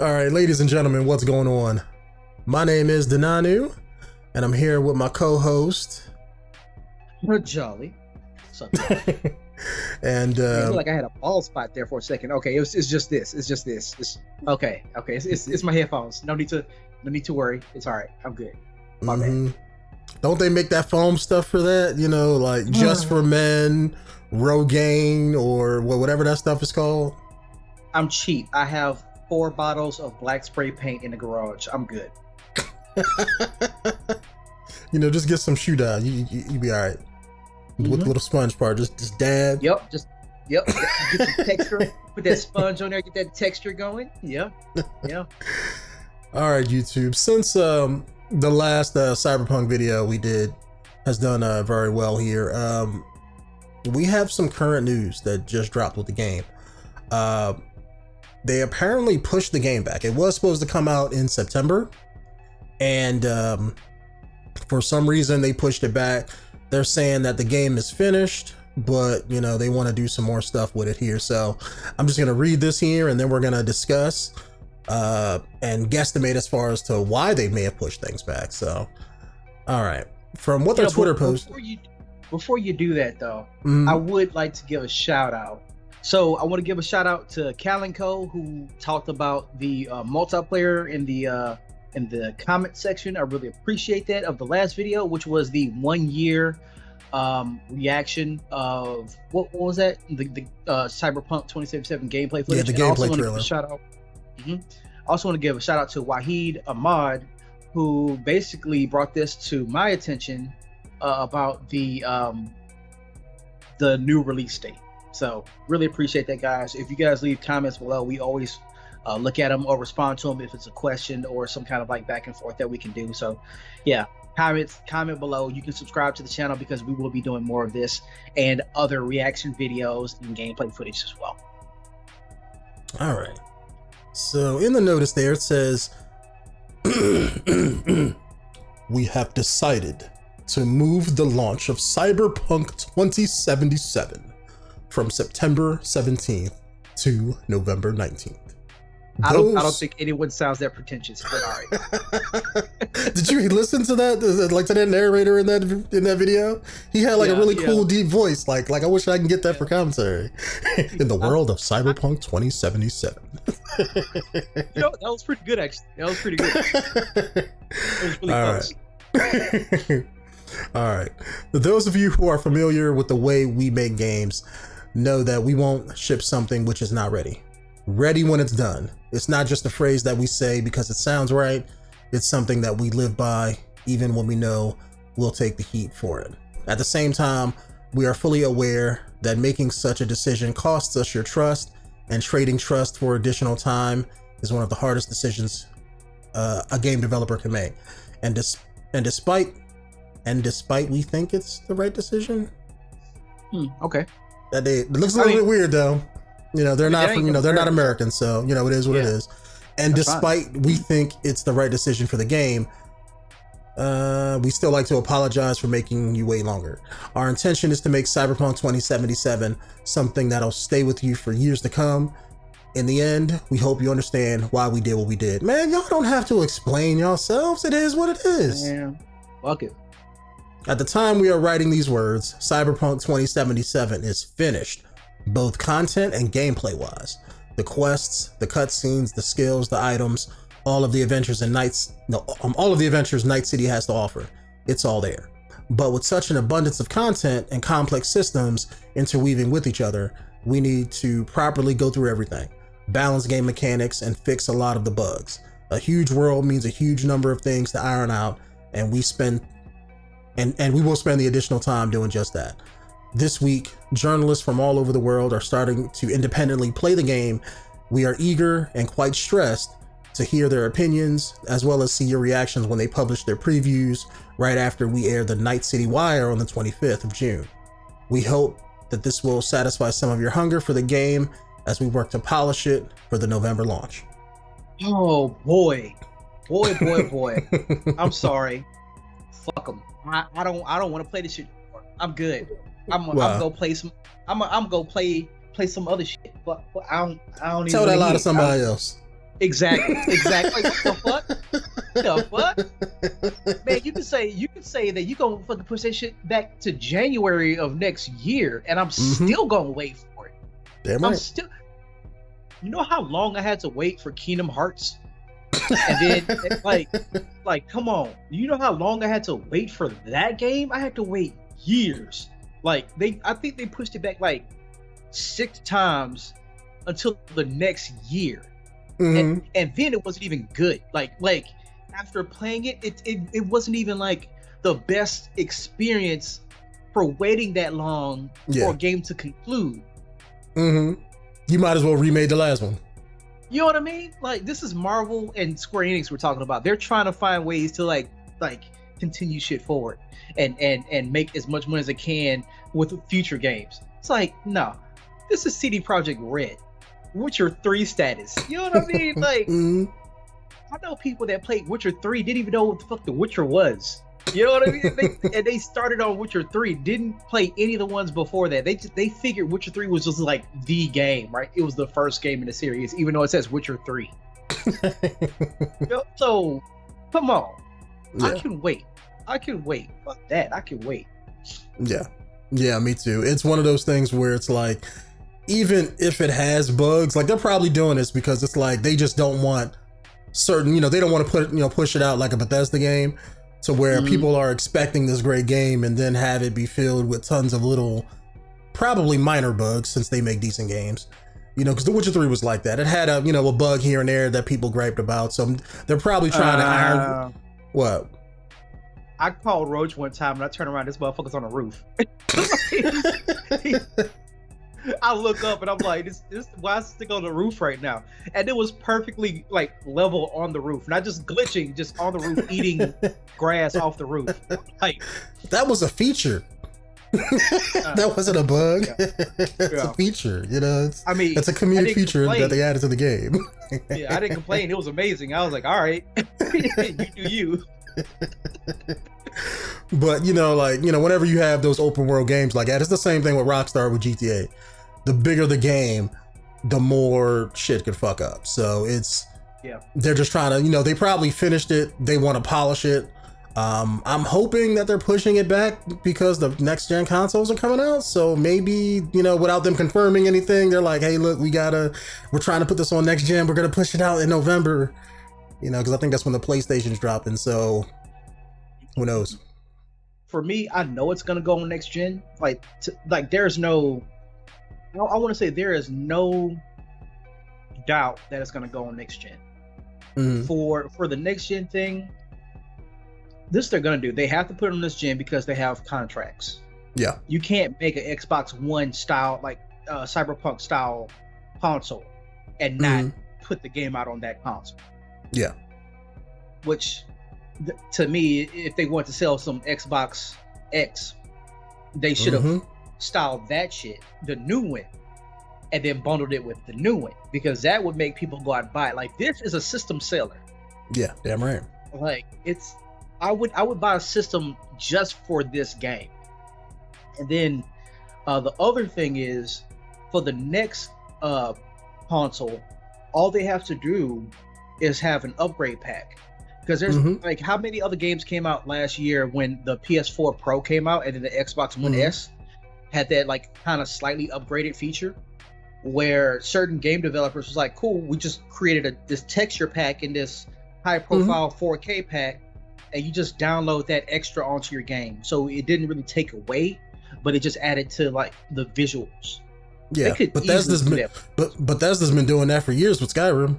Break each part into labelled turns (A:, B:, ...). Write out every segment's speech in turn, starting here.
A: All right, ladies and gentlemen, what's going on? My name is Denonu, and I'm here with my co-host.
B: Jolly. So,
A: and
B: I feel like I had a bald spot there for a second. Okay, it's just this. It's okay. It's my headphones. No need to worry. It's all right. I'm good. My bad.
A: Don't they make that foam stuff for that? You know, like Just for Men, Rogaine, or whatever that stuff is called.
B: I'm cheap. I have 4 bottles of black spray paint in the garage. I'm good.
A: You know, just get some shoe dye. You be all right. With the little sponge part, just dab.
B: Yep. Get some texture. Put that sponge on there. Get that texture going. Yeah.
A: All right, YouTube. Since the last Cyberpunk video we did has done very well here, we have some current news that just dropped with the game. They apparently pushed the game back. It was supposed to come out in September, and for some reason they pushed it back. They're saying that the game is finished, but you know, they want to do some more stuff with it here. So I'm just going to read this here, and then we're going to discuss and guesstimate as far as to why they may have pushed things back. So, all right. From what their Twitter post.
B: Before you do that though, I would like to give a shout out. So I want to give a shout out to Cal & Co, who talked about the multiplayer in the comment section. I really appreciate that, of the last video, which was the 1 year reaction of what was that? The Cyberpunk 2077 gameplay footage.
A: Yeah, the gameplay trailer.
B: Also want to give a shout out to Wahid Ahmad, who basically brought this to my attention about the new release date. So really appreciate that, guys. If you guys leave comments below, we always look at them or respond to them if it's a question or some kind of like back and forth that we can do. So yeah, comment below. You can subscribe to the channel because we will be doing more of this and other reaction videos and gameplay footage as well.
A: All right. So in the notice there, it says, we have decided to move the launch of Cyberpunk 2077 from September 17th to November 19th.
B: I don't think anyone sounds that pretentious, but all right. Did
A: you listen to that? Like to that narrator in that video? He had like a really cool deep voice. Like I wish I can get that for commentary. In the world of Cyberpunk 2077.
B: You know, that was pretty good actually. That was pretty good. It was really close.
A: Right. All right. For those of you who are familiar with the way we make games, know that we won't ship something which is not ready. Ready when it's done. It's not just a phrase that we say because it sounds right. It's something that we live by, even when we know we'll take the heat for it. At the same time, we are fully aware that making such a decision costs us your trust, and trading trust for additional time is one of the hardest decisions a game developer can make. And despite we think it's the right decision.
B: Okay.
A: It looks a little bit weird though. You know, they're not from, you know, they're not American, so you know, it is what it is. And despite we think it's the right decision for the game, we still like to apologize for making you wait longer. Our intention is to make Cyberpunk 2077 something that'll stay with you for years to come. In the end, we hope you understand why we did what we did. Man, y'all don't have to explain yourselves. It is what it is.
B: Yeah. Fuck it.
A: At the time we are writing these words, Cyberpunk 2077 is finished, both content and gameplay wise. The quests, the cutscenes, the skills, the items, all of the adventures Night City has to offer. It's all there. But with such an abundance of content and complex systems interweaving with each other, we need to properly go through everything, balance game mechanics, and fix a lot of the bugs. A huge world means a huge number of things to iron out, and we will spend the additional time doing just that. This week, journalists from all over the world are starting to independently play the game. We are eager and quite stressed to hear their opinions, as well as see your reactions when they publish their previews right after we air the Night City Wire on the 25th of June. We hope that this will satisfy some of your hunger for the game as we work to polish it for the November launch.
B: Oh boy. I'm sorry. Fuck them. I don't want to play this shit anymore. I'm good. I'm gonna play some. I'm gonna play some other shit. But I don't
A: tell
B: even
A: that lie to somebody else.
B: Exactly. Like, what the fuck? Man, you can say that you gonna fucking push that shit back to January of next year, and I'm still gonna wait for it.
A: Damn right.
B: I'm still. You know how long I had to wait for Kingdom Hearts, and then like, come on. You know how long I had to wait for that game? I had to wait years. Like I think they pushed it back like 6 times until the next year. And then it wasn't even good. Like after playing it wasn't even like the best experience for waiting that long for a game to conclude.
A: You might as well remade the last one.
B: You know what I mean? Like, this is Marvel and Square Enix we're talking about. They're trying to find ways to like continue shit forward and make as much money as they can with future games. It's like, no, this is CD Projekt Red. Witcher 3 status. You know what I mean? Like, I know people that played Witcher 3 didn't even know what the fuck the Witcher was. You know what I mean? They started on Witcher 3, didn't play any of the ones before that. They figured Witcher 3 was just like the game, right? It was the first game in the series, even though it says Witcher 3. So, come on. Yeah. I can wait. Fuck that. I can wait.
A: Yeah, me too. It's one of those things where it's like, even if it has bugs, like they're probably doing this because it's like they just don't want certain, they don't want to push it out like a Bethesda game to where people are expecting this great game and then have it be filled with tons of little, probably minor bugs since they make decent games. Because The Witcher 3 was like that. It had a bug here and there that people griped about. So they're probably trying to iron. What?
B: I called Roach one time and I turned around, this motherfucker's on the roof. I look up and I'm like, this why is this thing on the roof right now? And it was perfectly like level on the roof, not just glitching, just on the roof eating grass off the roof. Like,
A: that was a feature. That wasn't a bug. It's a feature, it's a community feature that they added to the game.
B: Yeah, I didn't complain. It was amazing. I was like, all right, you do you.
A: But whenever you have those open world games like that, it's the same thing with Rockstar with GTA. The bigger the game, the more shit could fuck up. So they're just trying to, they probably finished it. They want to polish it. I'm hoping that they're pushing it back because the next gen consoles are coming out. So maybe, without them confirming anything, they're like, hey, look, we're trying to put this on next gen. We're going to push it out in November, because I think that's when the PlayStation's dropping. So who knows?
B: For me, I know it's going to go on next gen. There's no, I want to say there is no doubt that it's going to go on next gen. For the next gen thing, this they're going to do. They have to put it on this gen because they have contracts.
A: Yeah. You
B: can't make an Xbox One style, like Cyberpunk style console and not put the game out on that console.
A: Yeah.
B: Which, to me, if they want to sell some Xbox X, they should have styled that shit, the new one, and then bundled it with the new one, because that would make people go out and buy it. Like, this is a system seller.
A: Yeah, damn right.
B: Like, I would buy a system just for this game. And then the other thing is, for the next console, all they have to do is have an upgrade pack. Because there's like, how many other games came out last year when the PS4 Pro came out and then the Xbox One S had that like kind of slightly upgraded feature where certain game developers was like, cool, we just created this texture pack in this high profile 4K pack, and you just download that extra onto your game. So it didn't really take away, but it just added to like the visuals.
A: Yeah, but Bethesda's been doing that for years with Skyrim.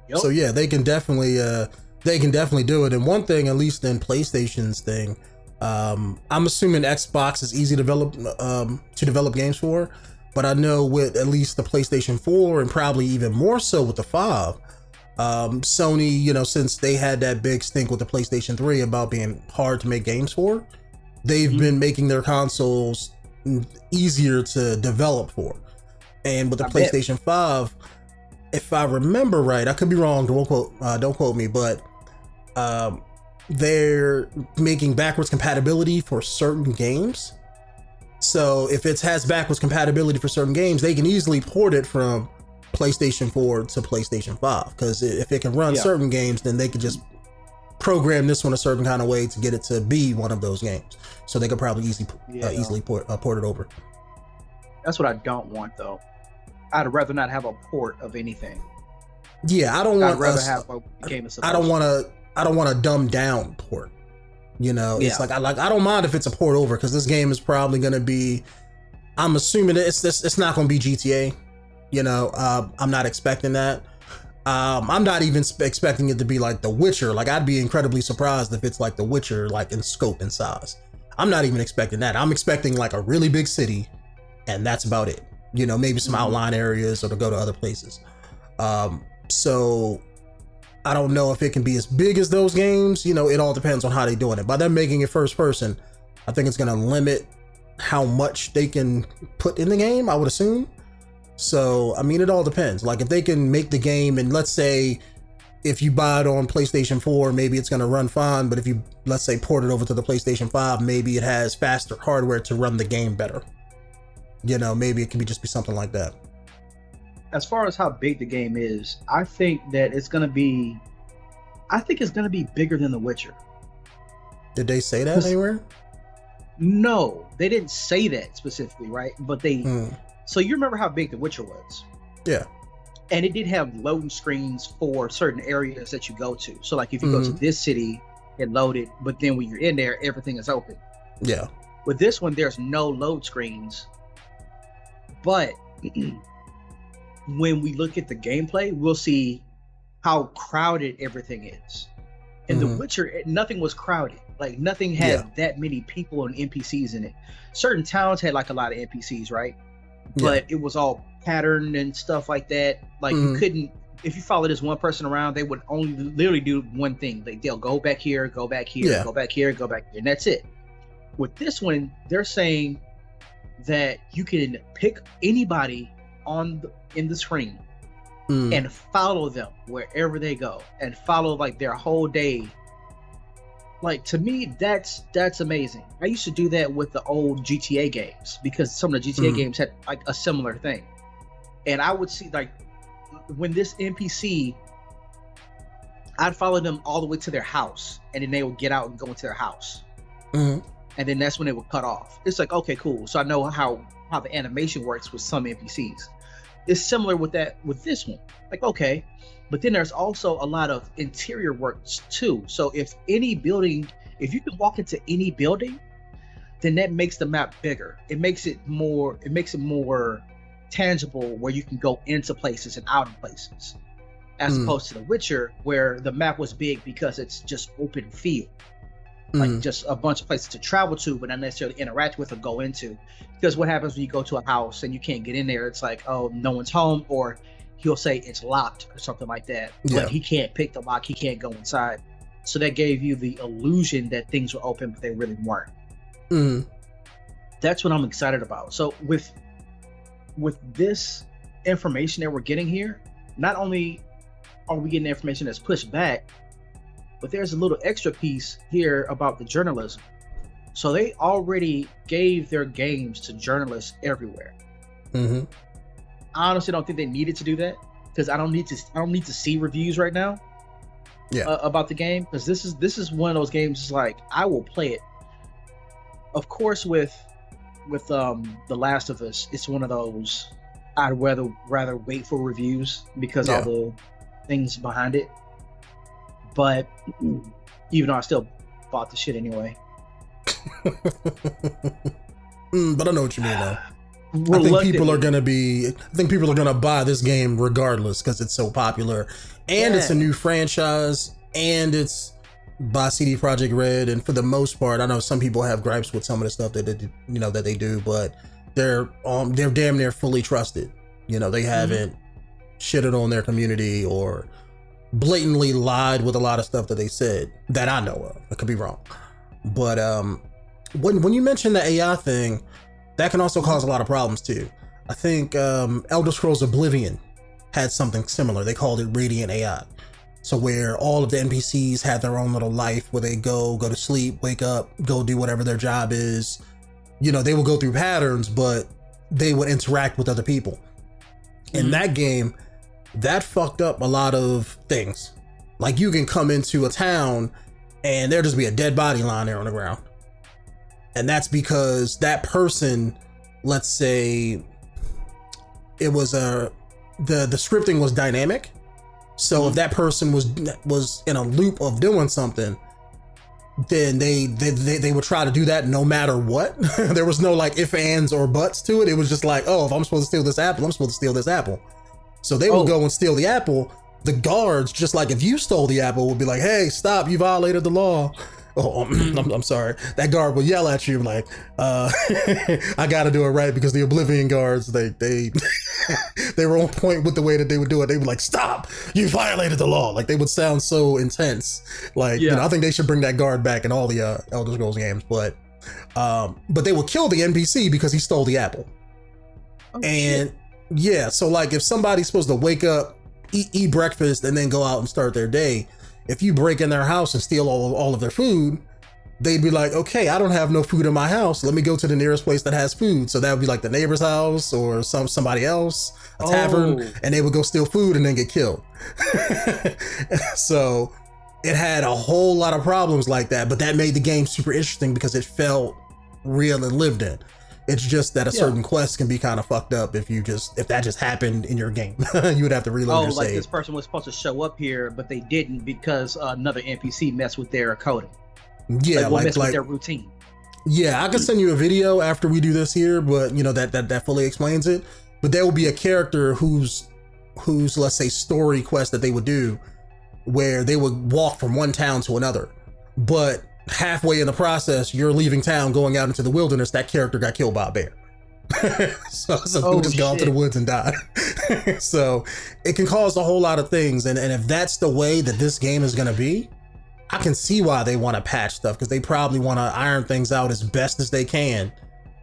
B: Yep.
A: So yeah, they can definitely do it. And one thing, at least in PlayStation's thing, I'm assuming Xbox is easy to develop games for, but I know with at least the PlayStation 4 and probably even more so with the 5, Sony, since they had that big stink with the PlayStation 3 about being hard to make games for, they've been making their consoles easier to develop for. And with the PlayStation 5, if I remember right, I could be wrong, don't quote me, but they're making backwards compatibility for certain games. So if it has backwards compatibility for certain games, they can easily port it from PlayStation 4 to PlayStation 5, because if it can run certain games, then they could just program this one a certain kind of way to get it to be one of those games. So they could probably easily port it over.
B: That's what I don't want, though. I'd rather not have a port of anything.
A: Yeah, I don't want.
B: I'd rather have a game.
A: I don't want a dumbed down port. You know, it's like I don't mind if it's a port over, because this game is probably going to be. I'm assuming it's not going to be GTA. You know, I'm not expecting that. I'm not even expecting it to be like The Witcher. Like, I'd be incredibly surprised if it's like The Witcher, like in scope and size. I'm not even expecting that. I'm expecting like a really big city, and that's about it. You know, maybe some outline areas or to go to other places. So I don't know if it can be as big as those games. You know, it all depends on how they're doing it. By them making it first person, I think it's going to limit how much they can put in the game, I would assume. So, I mean, it all depends. Like, if they can make the game, and let's say if you buy it on PlayStation 4, maybe it's going to run fine. But if you, let's say, port it over to the PlayStation 5, maybe it has faster hardware to run the game better. You know, maybe it could just be something like that.
B: As far as how big the game is, I think that it's going to be bigger than The Witcher.
A: Did they say that anywhere?
B: No, they didn't say that specifically, right? But they... So you remember how big The Witcher was?
A: Yeah.
B: And it did have loading screens for certain areas that you go to. So like if you go to this city, it loaded, but then when you're in there, everything is open.
A: Yeah.
B: With this one, there's no load screens. But when we look at the gameplay, we'll see how crowded everything is. In The Witcher, nothing was crowded. Like, nothing had that many people and NPCs in it. Certain towns had like a lot of NPCs, right? But it was all patterned and stuff like that. Like, you couldn't, if you follow this one person around, they would only literally do one thing. Like, they'll go back here, go back here, go back here, go back here, and that's it. With this one, they're saying that you can pick anybody in the screen and follow them wherever they go, and follow like their whole day. Like, to me, that's amazing. I used to do that with the old GTA games, because some of the GTA games had like a similar thing. And I would see, like, when this NPC, I'd follow them all the way to their house, and then they would get out and go into their house. And then that's when they would cut off. It's like, okay, cool. So I know how the animation works with some NPCs. It's similar with this one. Like, okay. But then there's also a lot of interior works too. So if you can walk into any building, then that makes the map bigger. It makes it more tangible, where you can go into places and out of places. As opposed to The Witcher, where the map was big because it's just open field. Like, just a bunch of places to travel to, but not necessarily interact with or go into. Because what happens when you go to a house and you can't get in there? It's like, oh, no one's home, or he'll say it's locked or something like that. But he can't pick the lock, he can't go inside. So that gave you the illusion that things were open, but they really weren't. That's what I'm excited about. So with this information that we're getting here, not only are we getting information that's pushed back, but there's a little extra piece here about the journalism. So they already gave their games to journalists everywhere. I honestly don't think they needed to do that, because I don't need to see reviews right now about the game, because this is one of those games. It's like, I will play it. Of course, with The Last of Us, it's one of those I'd rather wait for reviews, because all the things behind it. But even though I still bought the shit anyway.
A: But I know what you mean, though. I think people are gonna buy this game regardless, because it's so popular, and it's a new franchise, and it's by CD Projekt Red. And for the most part, I know some people have gripes with some of the stuff that they do, but they're damn near fully trusted. You know, they haven't shitted on their community or blatantly lied with a lot of stuff that they said, that I know of. I could be wrong. But when you mention the AI thing, that can also cause a lot of problems too. I think Elder Scrolls Oblivion had something similar. They called it Radiant AI. So where all of the NPCs had their own little life, where they go to sleep, wake up, go do whatever their job is. You know, they will go through patterns, but they would interact with other people. In that game, that fucked up a lot of things. Like, you can come into a town and there just be a dead body lying there on the ground. And that's because that person, let's say it was the scripting was dynamic. So if that person was in a loop of doing something, then they would try to do that no matter what. There was no like if, ands, or buts to it. It was just like, oh, if I'm supposed to steal this apple, I'm supposed to steal this apple. So they would go and steal the apple. The guards, just like if you stole the apple, would be like, hey, stop, you violated the law. Oh, I'm sorry. That guard would yell at you like, I gotta do it right, because the Oblivion guards, they they were on point with the way that they would do it. They would like, stop, you violated the law. Like, they would sound so intense. Like, you know, I think they should bring that guard back in all the Elder Scrolls games. But they would kill the NPC because he stole the apple. Oh, and shit. Yeah, so like if somebody's supposed to wake up, eat breakfast, and then go out and start their day, if you break in their house and steal all of their food, they'd be like, okay, I don't have no food in my house. Let me go to the nearest place that has food. So that would be like the neighbor's house or somebody else, a tavern, and they would go steal food and then get killed. So it had a whole lot of problems like that, but that made the game super interesting because it felt real and lived in. It's just that a certain quest can be kind of fucked up if that just happened in your game. You would have to reload your save.
B: Like this person was supposed to show up here, but they didn't because another NPC messed with their coding.
A: Yeah,
B: messed with their routine.
A: Yeah, I can send you a video after we do this here, but you know that fully explains it. But there will be a character whose let's say story quest that they would do, where they would walk from one town to another, but halfway in the process, you're leaving town, going out into the wilderness, that character got killed by a bear. so he just got into the woods and died. So it can cause a whole lot of things. And if that's the way that this game is going to be, I can see why they want to patch stuff, because they probably want to iron things out as best as they can,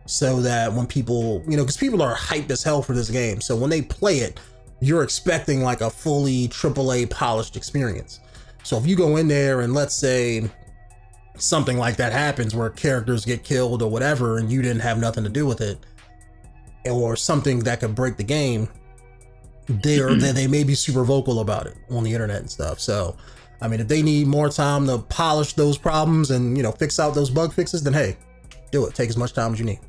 A: so that when people, you know, because people are hyped as hell for this game. So when they play it, you're expecting like a fully AAA polished experience. So if you go in there and let's say something like that happens where characters get killed or whatever, and you didn't have nothing to do with it, or something that could break the game, they may be super vocal about it on the internet and stuff. So, I mean, if they need more time to polish those problems and, you know, fix out those bug fixes, then hey, do it. Take as much time as you need.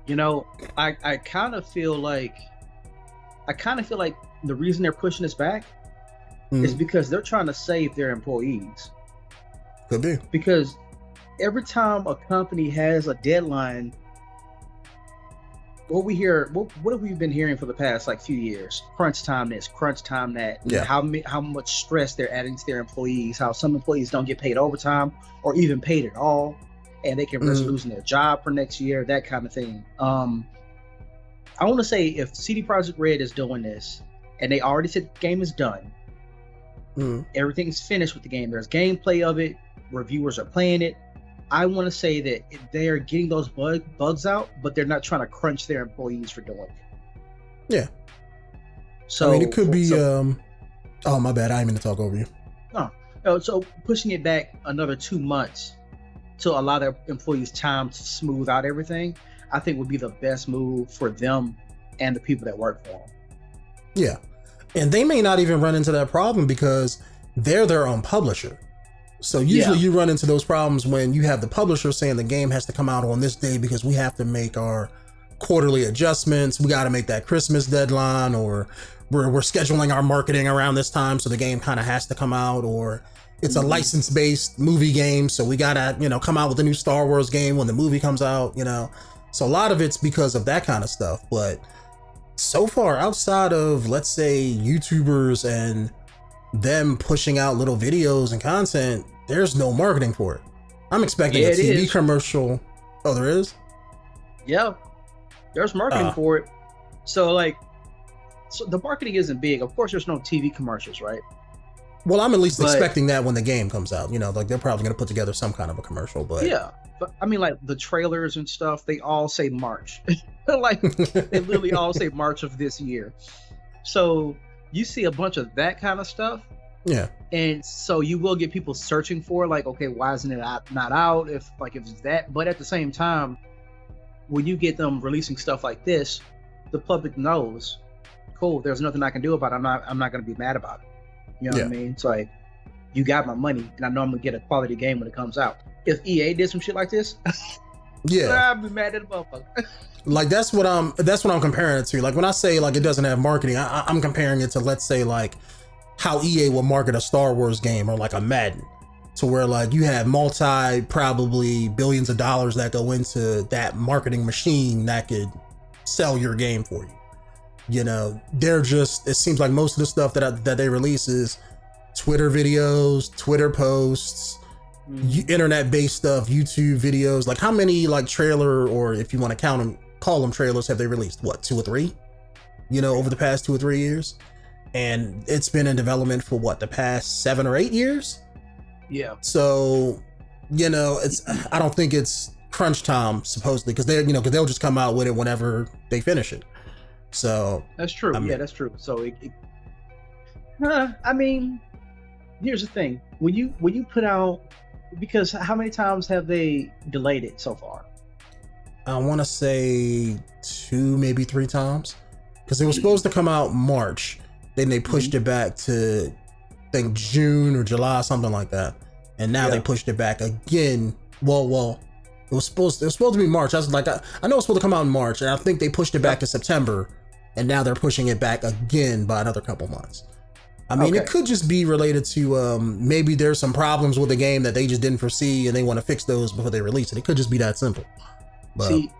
B: You know, I kind of feel like the reason they're pushing this back is because they're trying to save their employees.
A: Could be.
B: Because every time a company has a deadline, what have we been hearing for the past like few years? Crunch time this, crunch time that.
A: Yeah.
B: How much stress they're adding to their employees, how some employees don't get paid overtime or even paid at all, and they can risk losing their job for next year, that kind of thing. I want to say if CD Projekt Red is doing this and they already said the game is done, everything's finished with the game, there's gameplay of it, reviewers are playing it, I want to say that they're getting those bugs out, but they're not trying to crunch their employees for doing it.
A: Yeah.
B: So
A: I mean, it could be. Oh, my bad. I didn't mean to talk over you.
B: No. So pushing it back another 2 months to allow their employees time to smooth out everything, I think would be the best move for them and the people that work for them.
A: Yeah. And they may not even run into that problem because they're their own publisher. So usually you run into those problems when you have the publisher saying the game has to come out on this day because we have to make our quarterly adjustments. We got to make that Christmas deadline, or we're scheduling our marketing around this time. So the game kind of has to come out, or it's a license-based movie game. So we got to, you know, come out with a new Star Wars game when the movie comes out, you know. So a lot of it's because of that kind of stuff. But so far, outside of, let's say, YouTubers and them pushing out little videos and content, there's no marketing for it. I'm expecting a TV commercial. Oh, there is?
B: Yeah, there's marketing for it. So the marketing isn't big. Of course, there's no TV commercials, right?
A: Well, I'm at least expecting that when the game comes out. You know, like they're probably going to put together some kind of a commercial. But
B: yeah, but I mean, like the trailers and stuff, they all say March. Like they literally all say March of this year. So you see a bunch of that kind of stuff.
A: Yeah.
B: And so you will get people searching for, like, okay, why isn't it not out? If it's that, but at the same time, when you get them releasing stuff like this, the public knows, cool. There's nothing I can do about it. I'm not gonna be mad about it. You know what I mean? It's like, you got my money, and I know I'm gonna get a quality game when it comes out. If EA did some shit like this, I'd be mad at the motherfucker.
A: Like that's what I'm comparing it to. Like when I say like it doesn't have marketing, I'm comparing it to, let's say, like how EA will market a Star Wars game or like a Madden, to where like you have probably billions of dollars that go into that marketing machine that could sell your game for you. You know, it seems like most of the stuff that they release is Twitter videos, Twitter posts, internet-based stuff, YouTube videos. Like how many like trailer, or if you want to call them trailers, have they released? What, 2 or 3? You know, over the past 2 or 3 years? And it's been in development for what, the past 7 or 8 years?
B: Yeah.
A: So, you know, I don't think it's crunch time, supposedly, because they'll just come out with it whenever they finish it. So
B: that's true. That's true. So I mean, here's the thing: when you put out, because how many times have they delayed it so far?
A: I want to say 2, maybe 3 times, because it was supposed to come out March, then they pushed it back to, I think, June or July, something like that, and now they pushed it back again. Well, it was supposed to be March. I was like, I know it's supposed to come out in March, and I think they pushed it back to September, and now they're pushing it back again by another couple months. I mean, it could just be related to maybe there's some problems with the game that they just didn't foresee, and they want to fix those before they release it. It could just be that simple. But
B: see,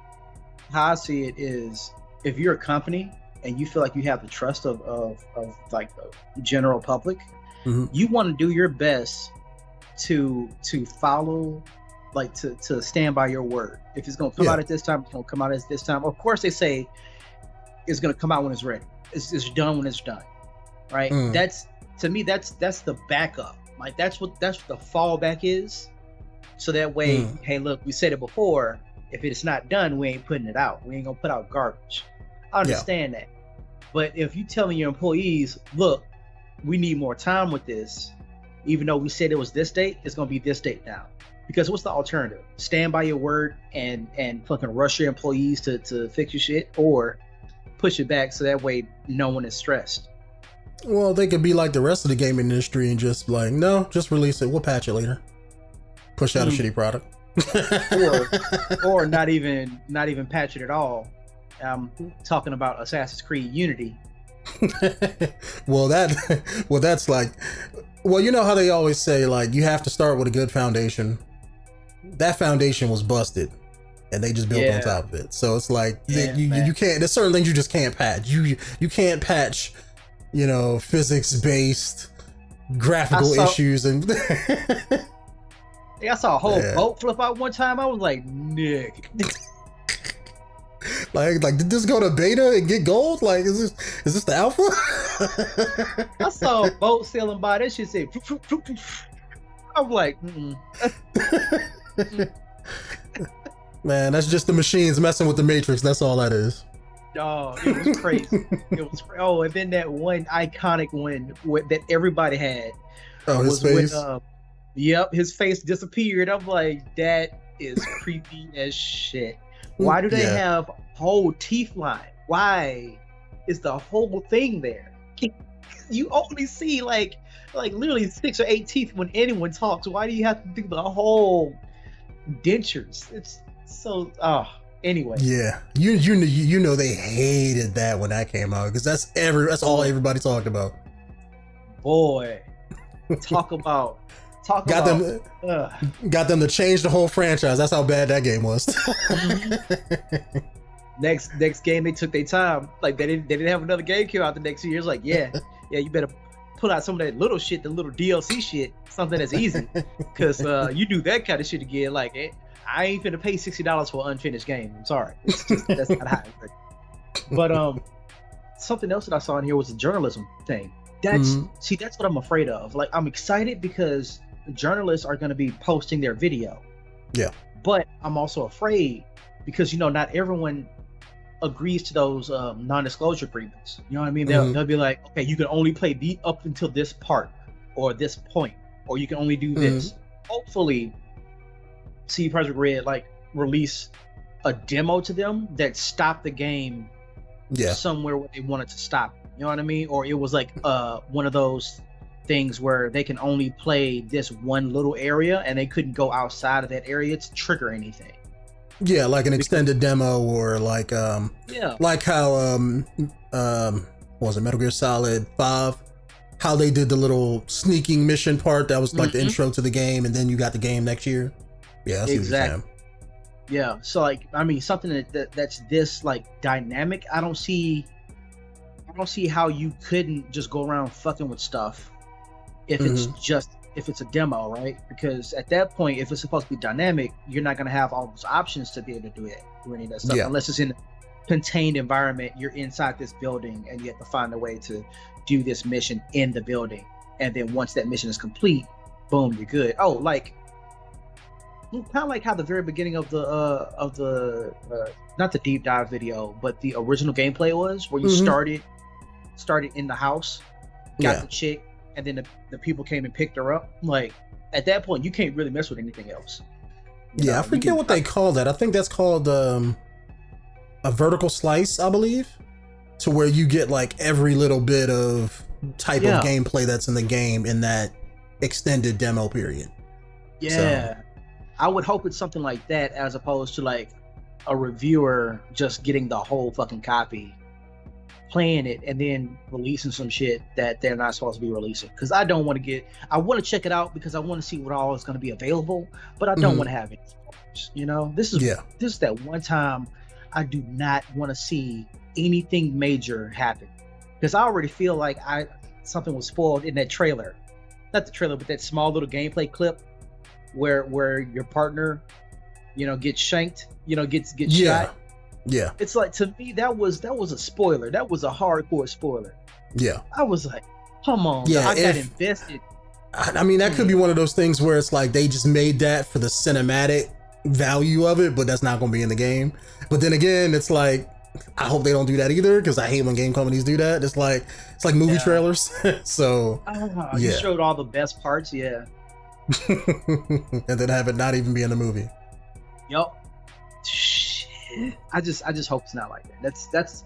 B: how I see it is, if you're a company and you feel like you have the trust of like the general public, you want to do your best to follow, like to stand by your word. If it's going to come out at this time, it's going to come out at this time. Of course, they say it's going to come out when it's ready. It's done when it's done, right? That's, to me, that's the backup. Like that's what the fallback is. So that way, hey, look, we said it before. If it's not done, we ain't putting it out. We ain't gonna put out garbage. I understand that. But if you telling your employees, look, we need more time with this, even though we said it was this date, it's gonna be this date now. Because what's the alternative? Stand by your word and fucking rush your employees to fix your shit, or push it back so that way no one is stressed.
A: Well, they could be like the rest of the gaming industry and just like, no, just release it. We'll patch it later. Push out a shitty product. or not even patch it at all. I'm talking about Assassin's Creed Unity. that's like, well, you know how they always say, like, you have to start with a good foundation. That foundation was busted, and they just built on top of it. So it's like you can't. There's certain things you just can't patch. You can't patch, you know, physics-based graphical issues and.
B: I saw a whole boat flip out one time. I was like, Nick.
A: like, did this go to beta and get gold? Like, is this the alpha?
B: I saw a boat sailing by. That shit said, I'm like,
A: Man, that's just the machines messing with the Matrix. That's all that is.
B: Oh, it was crazy. And then that one iconic one that everybody had.
A: Oh, his face.
B: Yep, his face disappeared. I'm like, that is creepy as shit. Why do they have whole teeth line? Why is the whole thing there? You only see like literally 6 or 8 teeth when anyone talks. Why do you have to do the whole dentures? It's so anyway.
A: Yeah, you know they hated that when that came out, because that's all everybody talked about.
B: Boy, got
A: them to change the whole franchise. That's how bad that game was.
B: Next game, they took their time. Like they didn't have another game come out the next 2 years. Like you better pull out some of that little shit, the little DLC shit, something that's easy. Because you do that kind of shit again, like I ain't finna pay $60 for an unfinished game. I'm sorry, that's not how it works. But something else that I saw in here was the journalism thing. That's what I'm afraid of. Like, I'm excited because journalists are going to be posting their video. Yeah. But I'm also afraid because, not everyone agrees to those non-disclosure agreements. You know what I mean? They'll be like, okay, you can only play up until this part or this point, or you can only do this. Hopefully, CD Projekt Red release a demo to them that stopped the game somewhere where they wanted to stop it. You know what I mean? Or it was like one of those things where they can only play this one little area and they couldn't go outside of that area to trigger anything.
A: Yeah, like an extended demo, or like like how what was it, Metal Gear Solid 5? How they did the little sneaking mission part that was like the intro to the game, and then you got the game next year. Yeah, that's
B: exactly. Yeah, so like, I mean, something that's this like dynamic. I don't see how you couldn't just go around fucking with stuff if it's a demo, right? Because at that point, if it's supposed to be dynamic, you're not going to have all those options to be able to do any of that stuff, unless it's in a contained environment. You're inside this building and you have to find a way to do this mission in the building, and then once that mission is complete, boom, you're good. Oh, like kind of like how the very beginning of the not the deep dive video, but the original gameplay was, where you started in the house, got the chick, and then the people came and picked her up. Like, at that point, you can't really mess with anything else. You know,
A: I forget what they call that. I think that's called a vertical slice, I believe, to where you get like every little bit of type of gameplay that's in the game in that extended demo period.
B: Yeah. So, I would hope it's something like that, as opposed to like a reviewer just getting the whole fucking copy, playing it, and then releasing some shit that they're not supposed to be releasing. Because I want to check it out because I want to see what all is going to be available, but I don't want to have any spoilers. You know, this is that one time I do not want to see anything major happen, because I already feel like something was spoiled in that trailer. Not the trailer, but that small little gameplay clip where your partner, you know, gets shanked, you know, gets shot. Yeah. It's like, to me, that was a spoiler. That was a hardcore spoiler. Yeah. I was like, come on. Yeah, I got invested.
A: I mean, that could be one of those things where it's like they just made that for the cinematic value of it, but that's not going to be in the game. But then again, it's like, I hope they don't do that either, because I hate when game companies do that. It's like movie trailers. So
B: you showed all the best parts, and
A: then have it not even be in the movie.
B: Yup. Shit. I just hope it's not like that. That's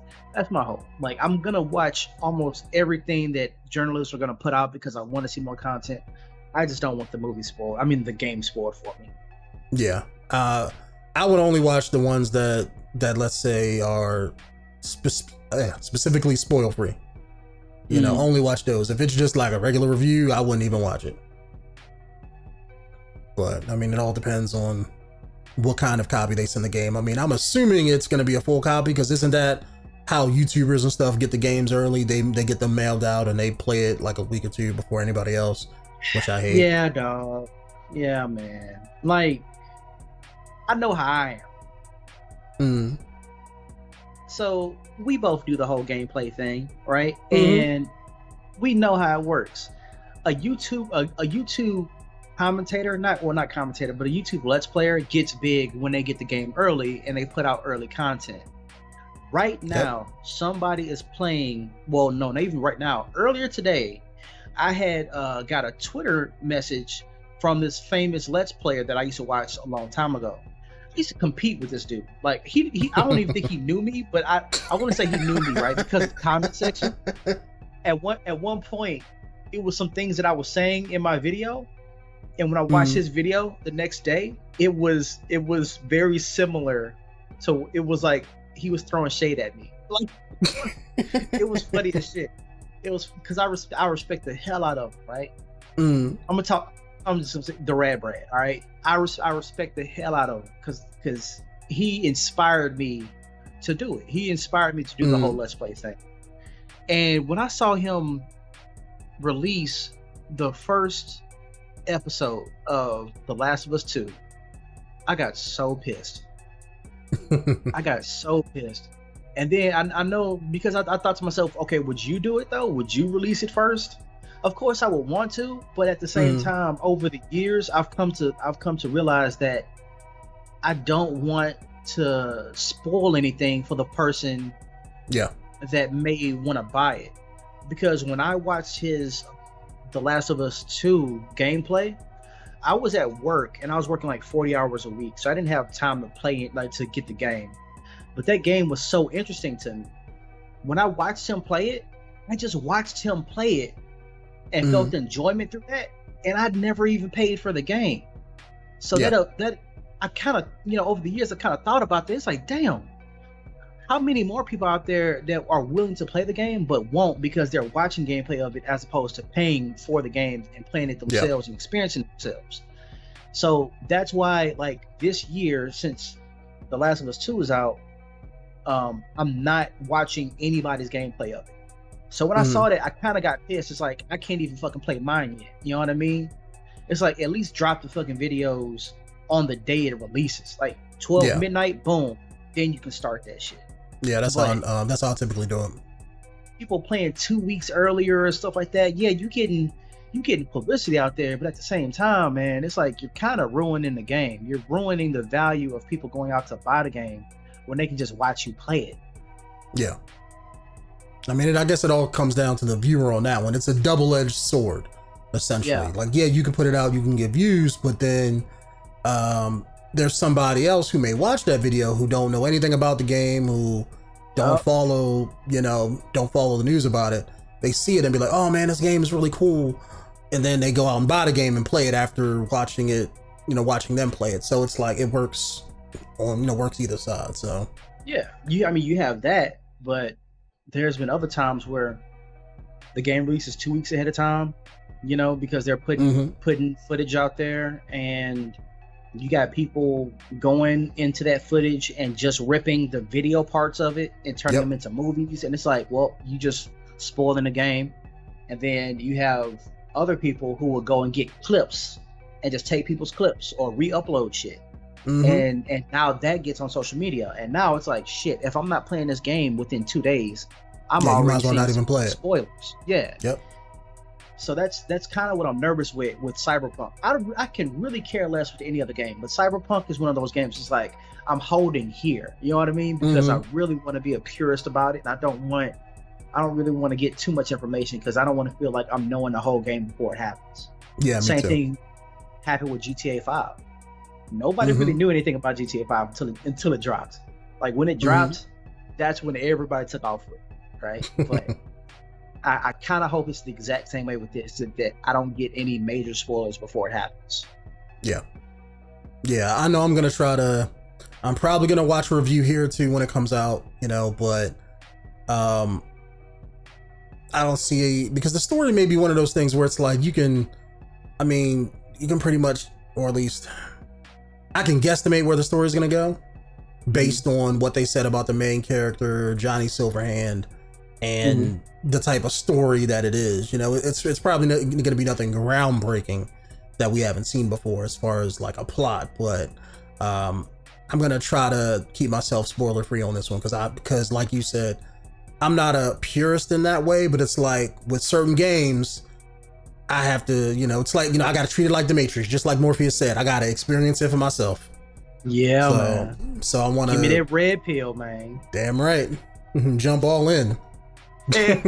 B: my hope. Like, I'm gonna watch almost everything that journalists are gonna put out because I want to see more content. I just don't want the movie spoiled. I mean, the game spoiled for me.
A: Yeah. I would only watch the ones that let's say are specifically spoil free. You know, only watch those. If it's just like a regular review, I wouldn't even watch it. But I mean, it all depends on what kind of copy they send the game. I mean, I'm assuming it's going to be a full copy, because isn't that how YouTubers and stuff get the games early? They get them mailed out and they play it like a week or two before anybody else, which I hate.
B: Yeah, dog. Yeah, man. Like, I know how I am. So we both do the whole gameplay thing, right? And we know how it works. A YouTube commentator, not commentator, but a YouTube Let's Player gets big when they get the game early and they put out early content. Right now, somebody is playing, well, no, not even right now. Earlier today, I had got a Twitter message from this famous Let's Player that I used to watch a long time ago. I used to compete with this dude. Like, he I don't even think he knew me, but I want to say he knew me, right? Because of the comment section. At one point, it was some things that I was saying in my video. And when I watched his video the next day, it was very similar. So it was like he was throwing shade at me. Like, it was funny as shit. It was because I respect the hell out of him, right? I'm just gonna say the Rad Brad, all right? I respect the hell out of him because he inspired me to do it. He inspired me to do the whole Let's Play thing. And when I saw him release the first episode of The Last of Us 2, I got so pissed. I got so pissed. And then I know, because I thought to myself, okay, would you do it though? Would you release it first? Of course I would want to, but at the same time, over the years, I've come to realize that I don't want to spoil anything for the person that may want to buy it. Because when I watched his The Last of Us 2 gameplay, I was at work and I was working like 40 hours a week, so I didn't have time to play it, like to get the game. But that game was so interesting to me. When I watched him play it, I just watched him play it and felt enjoyment through that, and I'd never even paid for the game. So that I kind of, over the years I kind of thought about this, like, damn, how many more people out there that are willing to play the game but won't because they're watching gameplay of it as opposed to paying for the game and playing it themselves and experiencing it themselves. So that's why, like, this year, since The Last of Us 2 is out, I'm not watching anybody's gameplay of it. So when I saw that, I kind of got pissed. It's like, I can't even fucking play mine yet. You know what I mean? It's like, at least drop the fucking videos on the day it releases. Like 12 midnight, boom. Then you can start that shit.
A: Yeah, that's how I typically do it.
B: People playing 2 weeks earlier and stuff like that. Yeah, you getting publicity out there, but at the same time, man, it's like you're kind of ruining the game. You're ruining the value of people going out to buy the game when they can just watch you play it.
A: Yeah. I mean, I guess it all comes down to the viewer on that one. It's a double-edged sword, essentially. Yeah. Like, yeah, you can put it out, you can get views, but then there's somebody else who may watch that video who don't know anything about the game, who don't follow the news about it. They see it and be like, oh man, this game is really cool. And then they go out and buy the game and play it after watching it, watching them play it. So it's like, it works works either side. So
B: yeah, you have that, but there's been other times where the game releases 2 weeks ahead of time, because they're putting footage out there, and you got people going into that footage and just ripping the video parts of it and turning them into movies. And it's like, well, you just spoiling the game. And then you have other people who will go and get clips and just take people's clips or re-upload shit. And now that gets on social media, and now it's like, shit, if I'm not playing this game within 2 days, I'm already
A: might as well not even play it.
B: Spoilers. So that's kind of what I'm nervous with Cyberpunk. I can really care less with any other game, but Cyberpunk is one of those games. It's like, I'm holding here, you know what I mean? Because I really want to be a purist about it, and I don't really want to get too much information, because I don't want to feel like I'm knowing the whole game before it happens.
A: Yeah,
B: Same thing happened with GTA 5. Nobody really knew anything about GTA 5 until it dropped. Like, when it dropped, that's when everybody took off with it, right? But I kind of hope it's the exact same way with this, that I don't get any major spoilers before it happens. Yeah,
A: I know I'm probably gonna watch a review here too when it comes out, but I don't see because the story may be one of those things where it's like, you can pretty much, or at least I can guesstimate where the story is going to go based on what they said about the main character, Johnny Silverhand, and the type of story that it is. It's probably going to be nothing groundbreaking that we haven't seen before as far as like a plot, but I'm going to try to keep myself spoiler free on this one, because like you said, I'm not a purist in that way, but it's like with certain games, I have to, it's like, I got to treat it like the Matrix, just like Morpheus said. I got to experience it for myself.
B: Yeah, man.
A: So I want to...
B: Give me that red pill, man.
A: Damn right. Jump all in.
B: Yeah.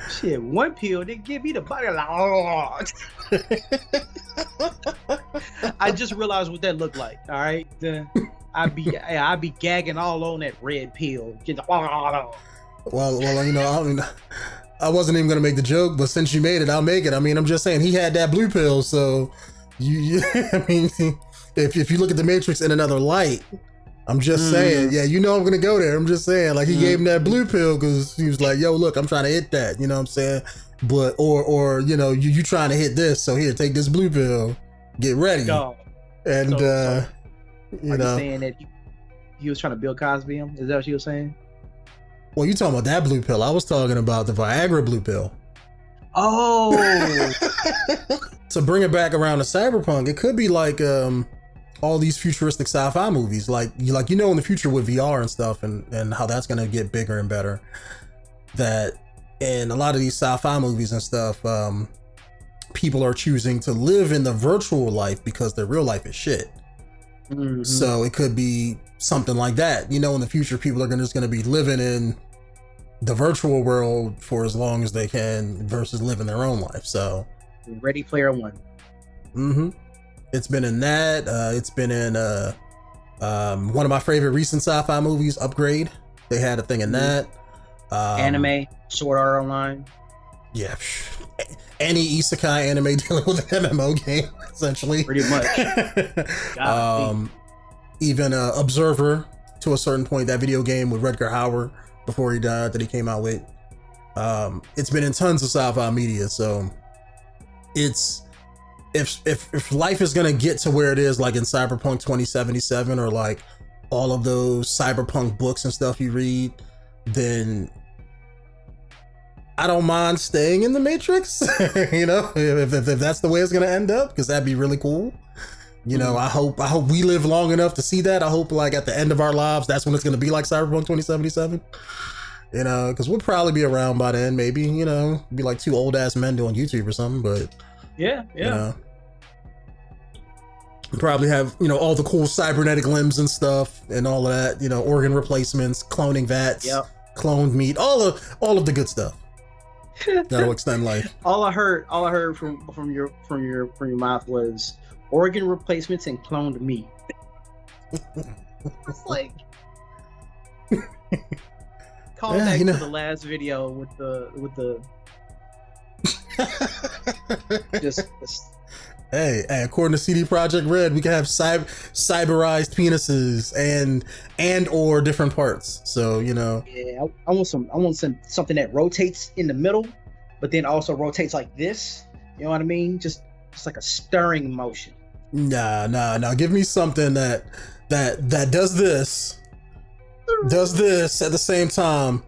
B: Shit, one pill, they give me the body like, oh. I just realized what that looked like, all right? I'd be gagging all on that red pill.
A: Well, I wasn't even gonna make the joke, but since you made it, I'll make it. I'm just saying, he had that blue pill, so if you look at the Matrix in another light, I'm just saying, I'm gonna go there. I'm just saying, like, he gave him that blue pill because he was like, yo, look, I'm trying to hit that, you know what I'm saying? But or you trying to hit this, so here, take this blue pill, get ready. And
B: are you saying that he was trying to Bill Cosby him? Is that what you were saying?
A: Well, you talking about that blue pill. I was talking about the Viagra blue pill.
B: Oh.
A: To bring it back around to Cyberpunk, it could be like all these futuristic sci-fi movies, like in the future with VR and stuff, and how that's going to get bigger and better. That in a lot of these sci-fi movies and stuff, people are choosing to live in the virtual life because their real life is shit. So it could be something like that. In the future, people are just going to be living in the virtual world for as long as they can versus living their own life. So
B: Ready Player One.
A: It's been in that. It's been in one of my favorite recent sci-fi movies, Upgrade. They had a thing in that.
B: Anime, Sword Art Online.
A: Yeah, any isekai anime dealing with an MMO game, essentially.
B: Pretty much.
A: Even Observer, to a certain point, that video game with Rutger Hauer before he died that he came out with. It's been in tons of sci-fi media, so it's if life is gonna get to where it is, like in Cyberpunk 2077 or like all of those cyberpunk books and stuff you read, then I don't mind staying in the Matrix. You know, if that's the way it's gonna end up, because that'd be really cool. You know, I hope we live long enough to see that. I hope like at the end of our lives, that's when it's gonna be like Cyberpunk 2077. You know, because we'll probably be around by then, maybe, you know, be like two old ass men doing YouTube or something, but
B: yeah.
A: You know, probably have, you know, all the cool cybernetic limbs and stuff and all of that, you know, organ replacements, cloning vats, cloned meat, all of the good stuff. That'll extend life.
B: All I heard from your mouth was organ replacements and cloned meat. It's like call back to the last video with the just
A: Hey, according to CD Projekt Red, we can have cyberized penises and or different parts. So, you know.
B: Yeah, I want something that rotates in the middle, but then also rotates like this. You know what I mean? Just like a stirring motion.
A: Nah. Give me something that does this at the same time,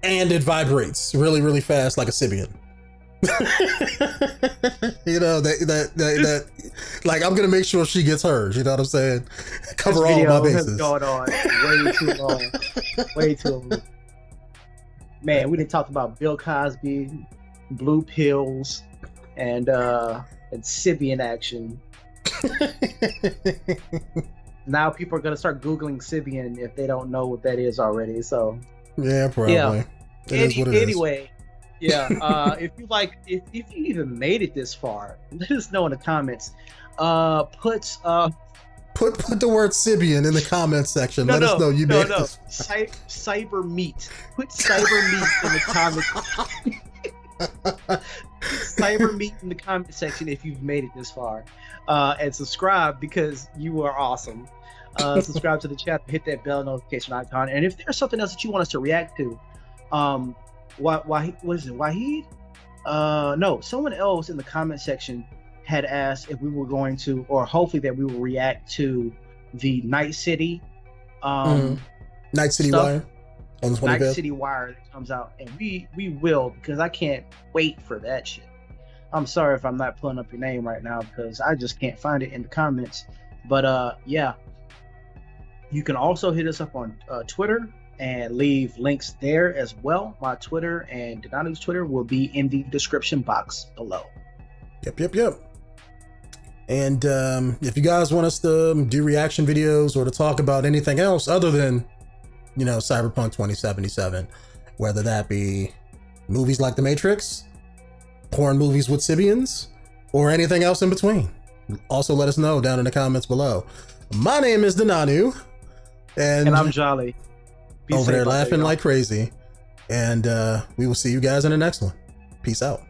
A: and it vibrates really, really fast like a Sibian. You know, that like, I'm gonna make sure she gets hers, you know what I'm saying? Cover all my bases.
B: Going on way too long. Way too long. Man, we didn't talk about Bill Cosby, blue pills, and Sibian action. Now people are gonna start Googling Sibian if they don't know what that is already. So
A: yeah, probably.
B: Yeah. Anyway. Yeah, if you even made it this far, let us know in the comments. Put
A: the word Sibian in the comments section. Let us know you made it this far.
B: Cyber meat. Put cyber meat in the comments. Cyber meat in the comment section if you've made it this far, and subscribe because you are awesome. Subscribe to the channel, hit that bell notification icon, and if there's something else that you want us to react to, Wahid? No, someone else in the comment section had asked if we were going to, or hopefully that we will react to the Night City,
A: Night City stuff. Wire on the 25th.
B: Night City Wire that comes out, and we will, because I can't wait for that shit. I'm sorry if I'm not pulling up your name right now because I just can't find it in the comments. But yeah, you can also hit us up on Twitter and leave links there as well. My Twitter and Denonu's Twitter will be in the description box below.
A: Yep. And if you guys want us to do reaction videos or to talk about anything else other than, you know, Cyberpunk 2077, whether that be movies like The Matrix, porn movies with Sibians, or anything else in between, also let us know down in the comments below. My name is Denonu, and
B: I'm Jolly.
A: Over there laughing like crazy, and we will see you guys in the next one. Peace out.